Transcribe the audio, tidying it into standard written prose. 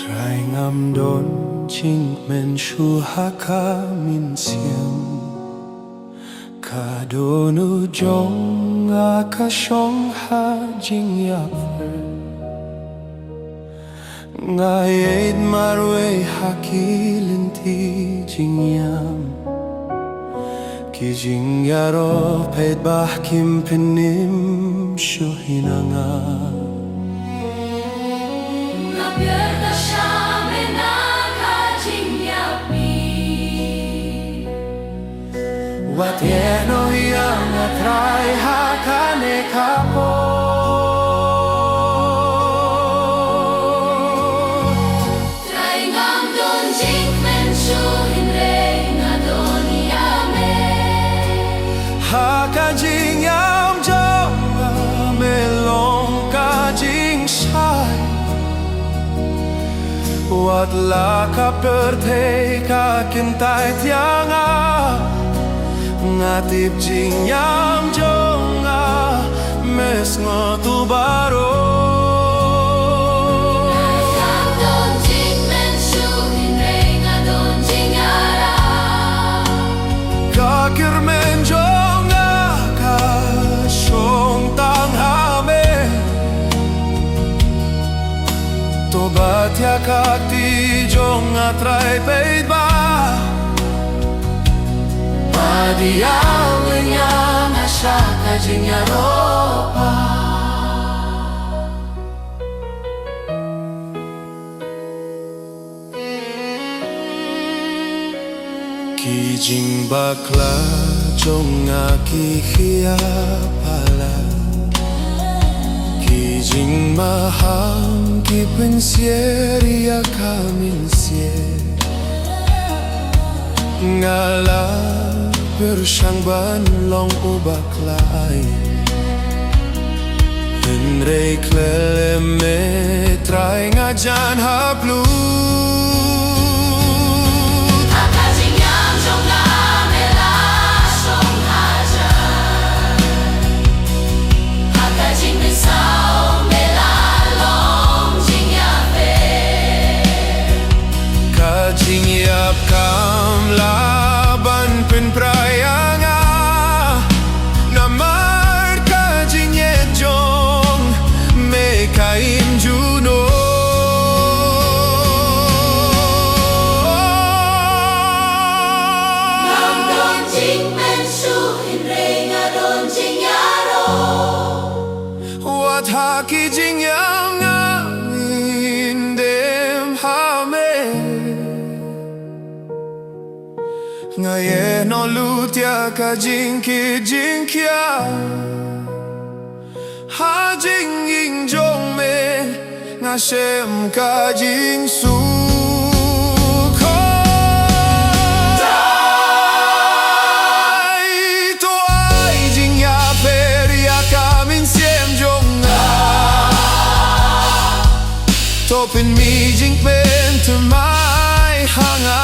Trải ngắm đốn chính men chu haka min siam Ka do nu jong a ka shong ha jing ya fer Nga yed marwe haki linti jing yam Ki jing ya ro ped bah kim penim shu hinanga Wat no yang atrai hakane kapo Trai ngam don jing men shu in re nga don yame Haka jing yam jong me long ka jing shai Wat la ka perte ka kintai tianga Ngatip jing yam jong a mes ngotu baro Ngam don jing men shu in re nga don jing yara Kakir men jong a ka shong tang hame Tobat ya kakti jong a trai peid ba Diyaw niya na siya kajing yaropa Kijing bakla jong akihiya pala Kijing maham kipensieriya kaminsier Ngala Bersang ban long ubak lai Henry klele me trai ngajan hablu Haka jing yam jong nga me la shong hajan Haka jing me sao me la long jing yape Kajing yap kam laban pen prayanga Namar kajing yejong me kaim juno Ngam don jing men shu in re nga don jing yaro Wat haki jing yang in dem hame Ngaye no lutia ka jing ki jing kia Ha jing ying jong me Nga shem ka jing su ko Dai to ai jing ya per ya ka min siem jong a Topin mi jing pen to mai hanga